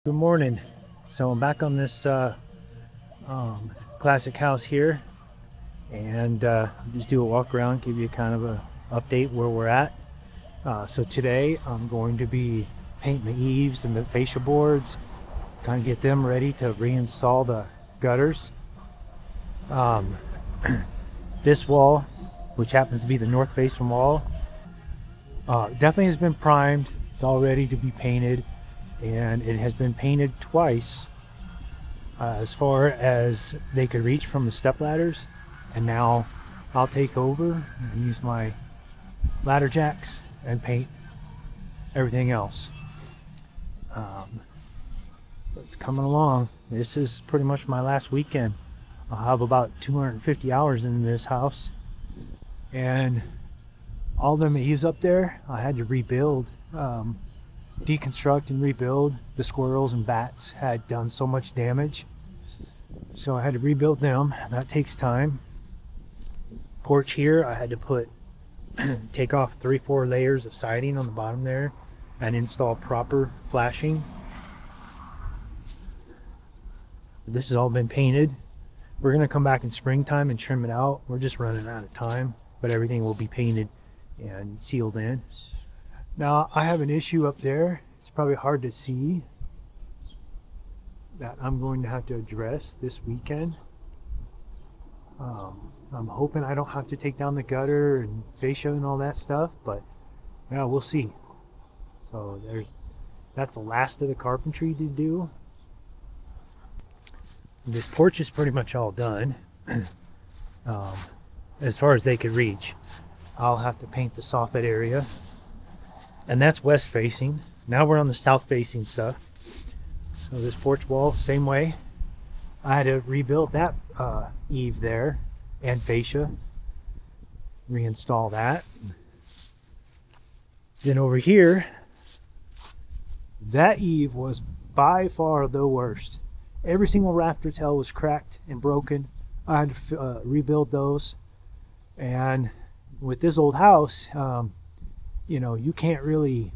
Good morning. So I'm back on this classic house here, and just do a walk around, give you kind of a update where we're at. So today I'm going to be painting the eaves and the fascia boards, kind of get them ready to reinstall the gutters. Um, this wall, which happens to be the north facing wall, definitely has been primed. It's all ready to be painted, and it has been painted twice as far as they could reach from the step ladders. And now I'll take over and use my ladder jacks and paint everything else. Um, it's coming along. This is pretty much my last weekend. I'll have about 250 hours in this house, and all them eaves up there I had to rebuild, deconstruct and rebuild. The squirrels and bats had done so much damage, so I had to rebuild them. That takes time. Porch here, I had to take off 3-4 layers of siding on the bottom there and install proper flashing. This has all been painted. We're gonna come back in springtime and trim it out. We're just running out of time, but everything will be painted and sealed in. Now I have an issue up there. It's probably hard to see, that I'm going to have to address this weekend. I'm hoping I don't have to take down the gutter and fascia and all that stuff, but yeah, we'll see. So that's the last of the carpentry to do. This porch is pretty much all done, as far as they could reach. I'll have to paint the soffit area, and that's west facing. Now we're on the south facing stuff. So this porch wall, same way. I had to rebuild that eave there and fascia, reinstall that. Then over here, that eave was by far the worst. Every single rafter tail was cracked and broken. I had to rebuild those. And with this old house, you can't really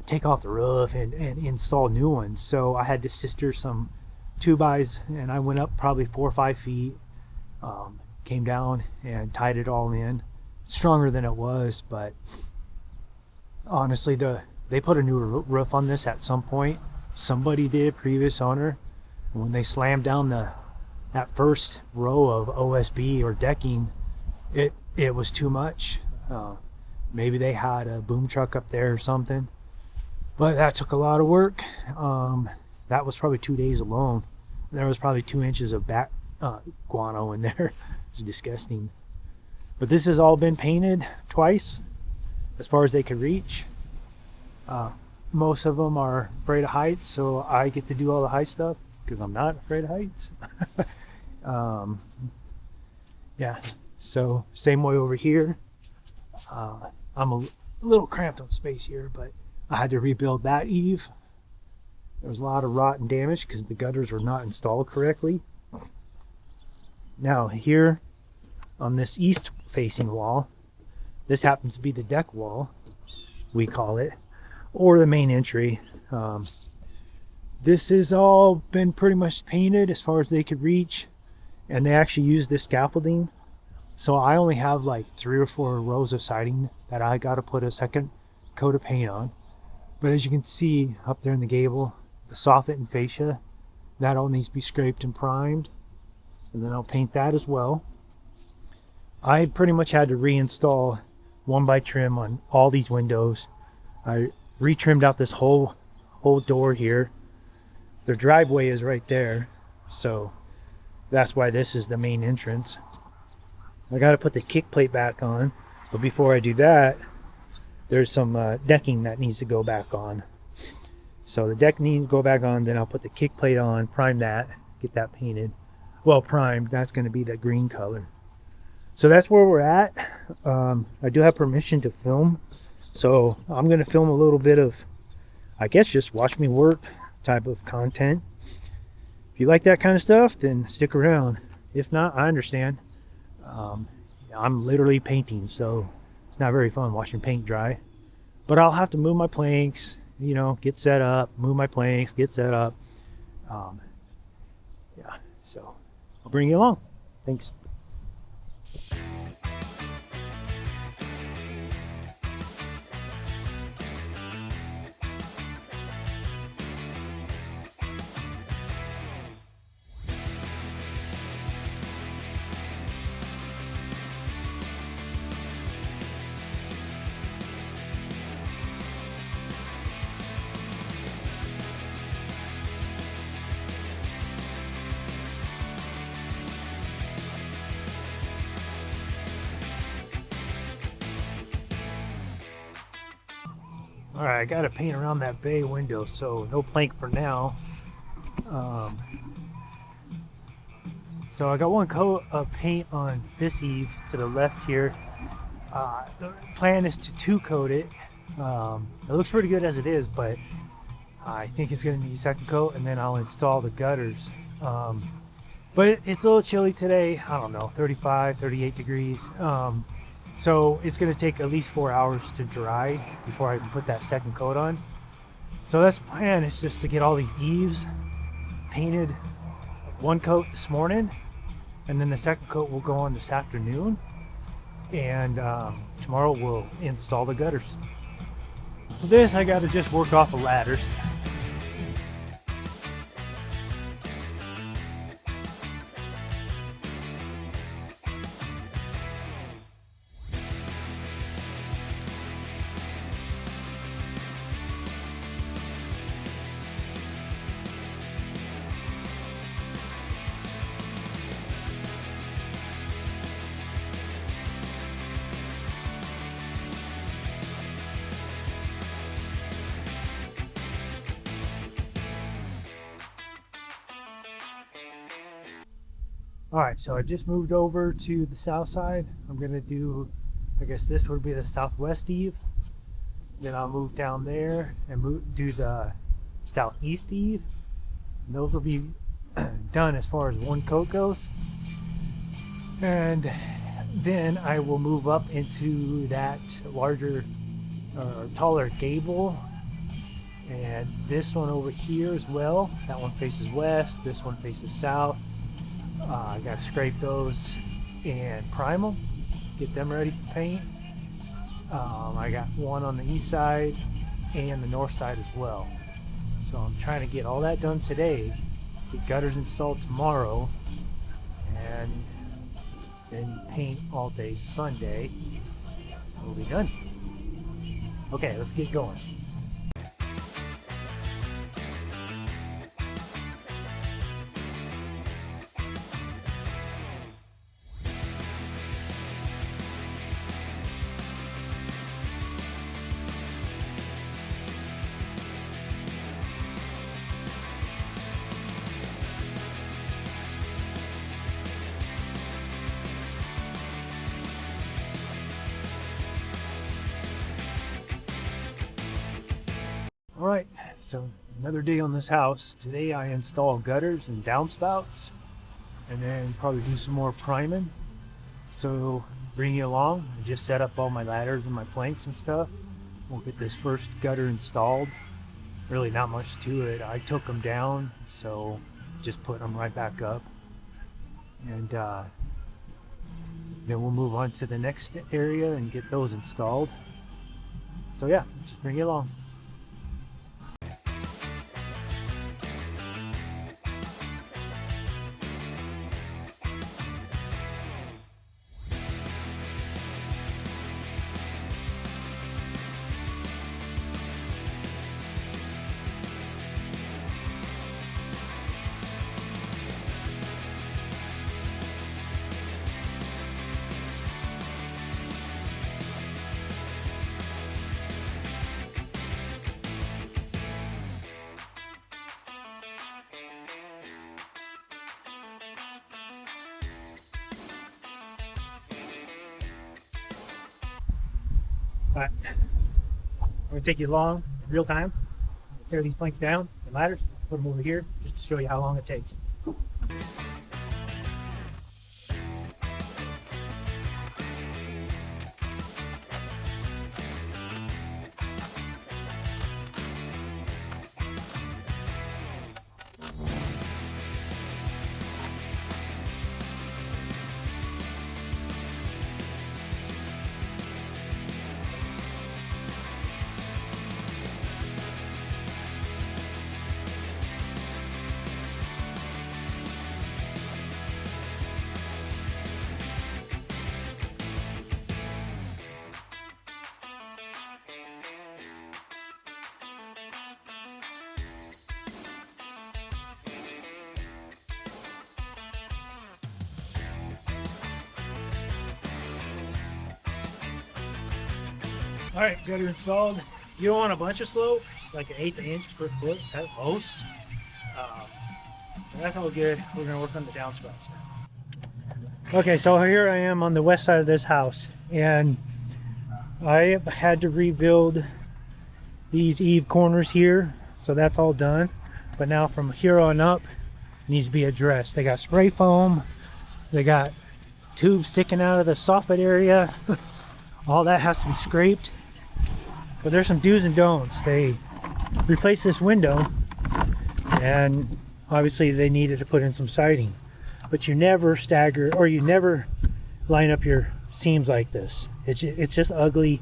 take off the roof and install new ones. So I had to sister some 2x, and I went up probably 4 or 5 feet, came down and tied it all in. Stronger than it was, but honestly, they put a new roof on this at some point. Somebody did, previous owner. When they slammed down that first row of OSB or decking, it was too much. Maybe they had a boom truck up there or something, but that took a lot of work. That was probably 2 days alone. There was probably 2 inches of bat guano in there. It's disgusting. But this has all been painted twice as far as they could reach. Most of them are afraid of heights, so I get to do all the high stuff because I'm not afraid of heights. Yeah, so same way over here. I'm a little cramped on space here, but I had to rebuild that eave. There was a lot of rot and damage because the gutters were not installed correctly. Now here on this east facing wall, this happens to be the deck wall, we call it, or the main entry. This has all been pretty much painted as far as they could reach, and they actually used this scaffolding. So I only have like 3 or 4 rows of siding that I got to put a second coat of paint on. But as you can see up there in the gable, the soffit and fascia, that all needs to be scraped and primed, and then I'll paint that as well. I pretty much had to reinstall 1x trim on all these windows. I retrimmed out this whole door here. The driveway is right there, so that's why this is the main entrance. I got to put the kick plate back on, but before I do that, there's some decking that needs to go back on. So the deck needs to go back on, then I'll put the kick plate on, prime that, get that painted. Well, primed, that's going to be the green color. So that's where we're at. I do have permission to film, so I'm going to film a little bit of, I guess, just watch me work type of content. If you like that kind of stuff, then stick around. If not, I understand. I'm literally painting, so it's not very fun watching paint dry. But I'll have to move my planks get set up, move my planks, get set up. Um, yeah, so I'll bring you along. Thanks. All right, I got to paint around that bay window, so no plank for now. Um, so I got one coat of paint on this eave to the left here. The plan is to two coat it. It looks pretty good as it is, but I think it's going to need a second coat, and then I'll install the gutters. But it's a little chilly today. I don't know, 35, 38 degrees. So it's going to take at least 4 hours to dry before I can put that second coat on. So that's the plan, is just to get all these eaves painted one coat this morning, and then the second coat will go on this afternoon, and tomorrow we'll install the gutters. For this, I got to just work off of ladders. All right, so I just moved over to the south side. I'm gonna do, I guess this would be the southwest eave. Then I'll move down there and do the southeast eave. And those will be done as far as one coat goes. And then I will move up into that larger, taller gable. And this one over here as well. That one faces west, this one faces south. I got to scrape those and prime them, get them ready for paint. I got one on the east side and the north side as well. So I'm trying to get all that done today, get gutters installed tomorrow, and then paint all day Sunday. We'll be done. Okay, let's get going. All right, so another day on this house. Today I install gutters and downspouts, and then probably do some more priming. So bring you along. I just set up all my ladders and my planks and stuff. We'll get this first gutter installed. Really not much to it. I took them down, so just put them right back up. And then we'll move on to the next area and get those installed. So yeah, just bring you along. Alright, I'm going to take you along in real time. Tear these planks down and ladders, put them over here just to show you how long it takes. All right, gutter installed. You don't want a bunch of slope, like an 1/8 inch per foot at most. Um, so that's all good. We're gonna work on the downspouts now. Okay, so here I am on the west side of this house, and I had to rebuild these eave corners here, so that's all done. But now from here on up, it needs to be addressed. They got spray foam, they got tubes sticking out of the soffit area. All that has to be scraped. But there's some do's and don'ts. They replaced this window, and obviously they needed to put in some siding. But you never stagger, or you never line up your seams like this. It's just ugly.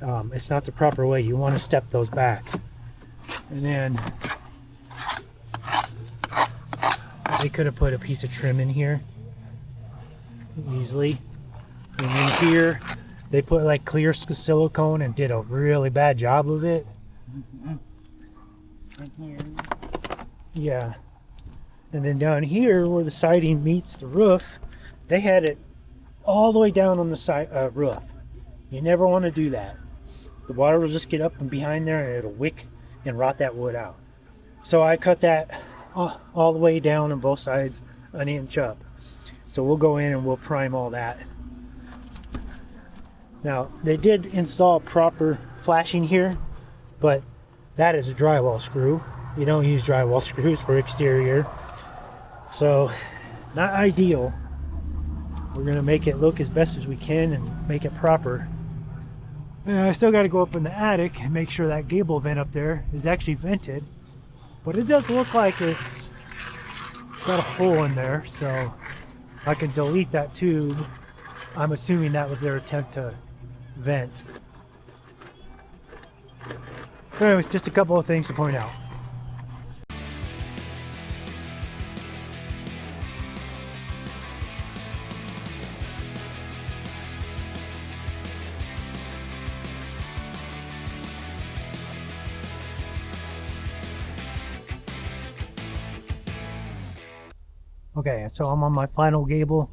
It's not the proper way. You want to step those back. And then they could have put a piece of trim in here easily. And then here they put like clear silicone and did a really bad job of it. Right here. Yeah. And then down here where the siding meets the roof, they had it all the way down on the side roof. You never want to do that. The water will just get up and behind there, and it'll wick and rot that wood out. So I cut that all the way down on both sides, an inch up. So we'll go in and we'll prime all that. Now, they did install proper flashing here, but that is a drywall screw. You don't use drywall screws for exterior. So, not ideal. We're going to make it look as best as we can and make it proper. And I still got to go up in the attic and make sure that gable vent up there is actually vented. But it does look like it's got a hole in there, so I can delete that tube. I'm assuming that was their attempt to vent. But anyways, just a couple of things to point out. Okay, so I'm on my final gable.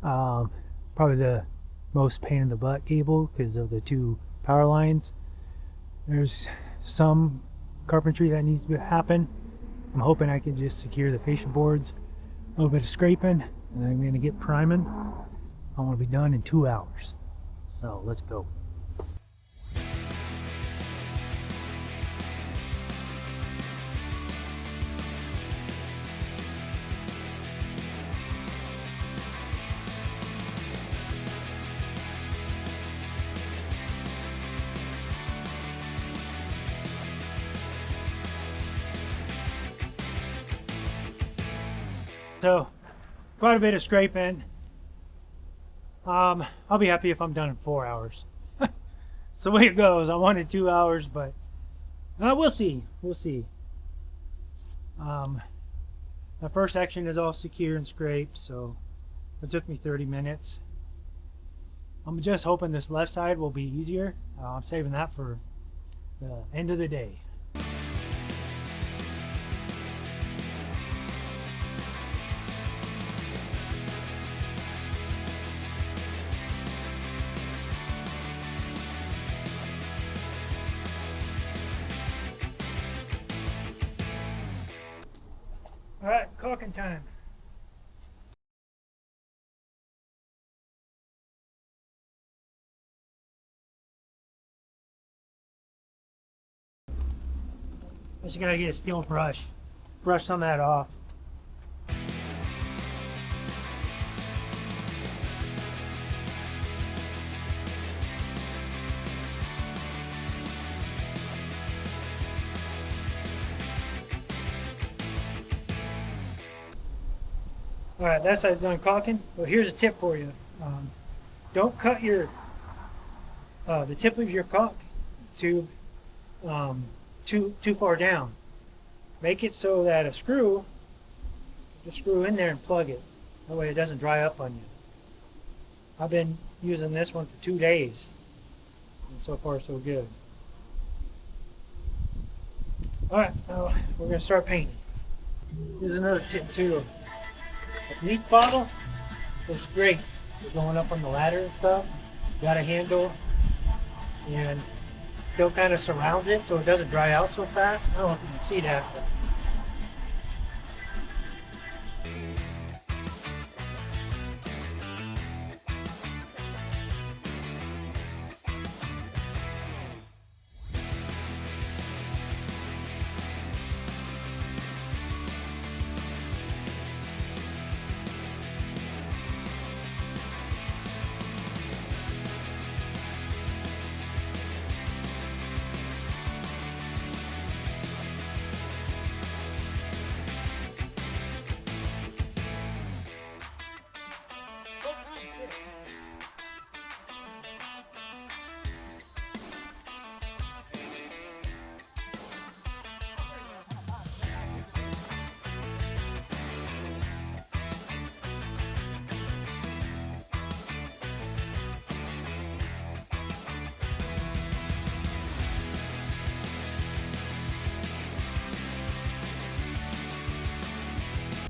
Probably the most pain in the butt gable because of the two power lines. There's some carpentry that needs to happen. I'm hoping I can just secure the fascia boards, a little bit of scraping, and then I'm going to get priming. I want to be done in 2 hours. So let's go. So, quite a bit of scraping. I'll be happy if I'm done in 4 hours. So the way it goes. I wanted 2 hours, but we'll see. We'll see. The first section is all secure and scraped, so it took me 30 minutes. I'm just hoping this left side will be easier. I'm saving that for the end of the day. All right, caulking time. Just gotta get a steel brush. Brush some of that off. All right, that side's done caulking. Well, here's a tip for you. Don't cut your the tip of your caulk tube too far down. Make it so that a screw, just screw in there and plug it. That way it doesn't dry up on you. I've been using this one for 2 days, and so far so good. All right, now we're gonna start painting. Here's another tip too. A bleach bottle looks great. You're going up on the ladder and stuff. Got a handle. and still kind of surrounds it so it doesn't dry out so fast. I don't know if you can see that, but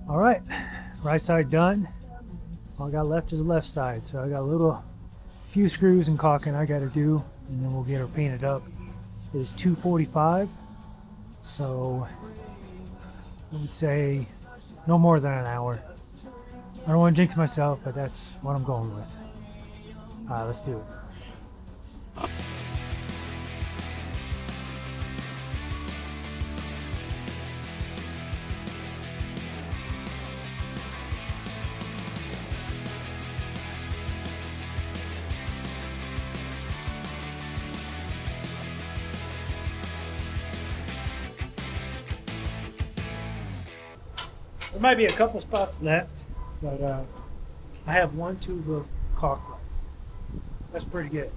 all right, right side done. All I got left is the left side. So I got a little few screws and caulking I got to do, and then we'll get her painted up. It is 2:45, so I would say no more than an hour. I don't want to jinx myself, but that's what I'm going with. All right, let's do it. There might be a couple spots left, but I have one tube of caulk left. That's pretty good.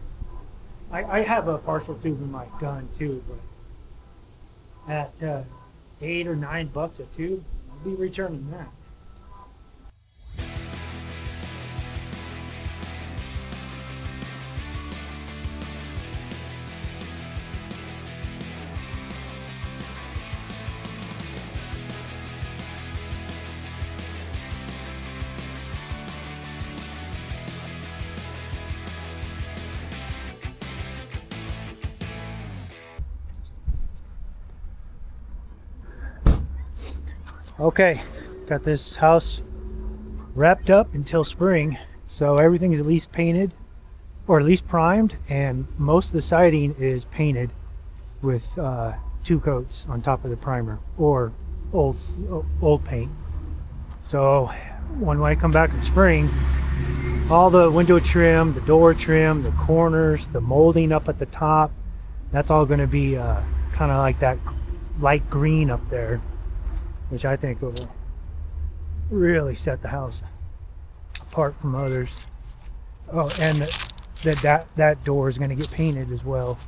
I have a partial tube in my gun too, but at $8 or $9 a tube, I'll be returning that. Okay, got this house wrapped up until spring, so everything's at least painted, or at least primed, and most of the siding is painted with 2 coats on top of the primer, or old paint. So when I come back in spring, all the window trim, the door trim, the corners, the molding up at the top, that's all going to be kind of like that light green up there, which I think will really set the house apart from others. Oh, and that door is going to get painted as well.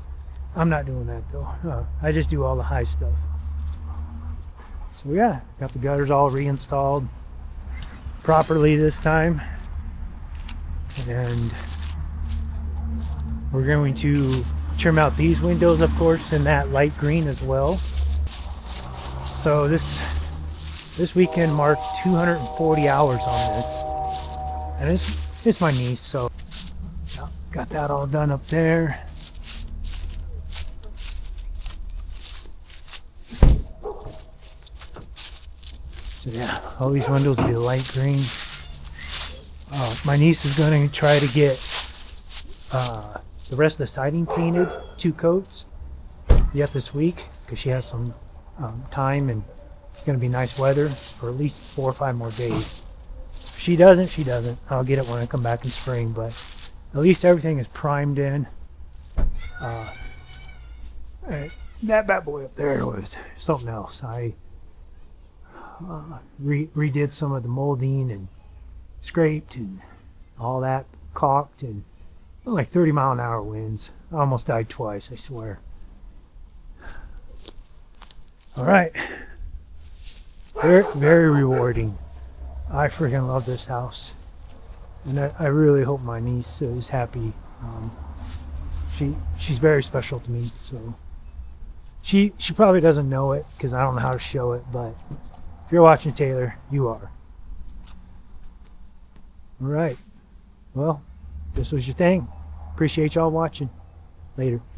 I'm not doing that though. I just do all the high stuff. So yeah, got the gutters all reinstalled properly this time, and we're going to trim out these windows, of course, in that light green as well. So this weekend marked 240 hours on this, and it's my niece, so got that all done up there. So yeah, all these windows will be light green. My niece is going to try to get the rest of the siding painted, 2 coats, yet this week, because she has some time, and it's going to be nice weather for at least 4 or 5 more days. If she doesn't. I'll get it when I come back in spring, but at least everything is primed in. That bad boy up there was something else. I redid some of the molding and scraped and all that, caulked, and like 30-mile-an-hour winds. I almost died twice, I swear. All right, very, very rewarding. I freaking love this house, and I really hope my niece is happy. She's very special to me, so she probably doesn't know it because I don't know how to show it, but if you're watching, Taylor, you are. All right, well, this was your thing. Appreciate y'all watching. Later.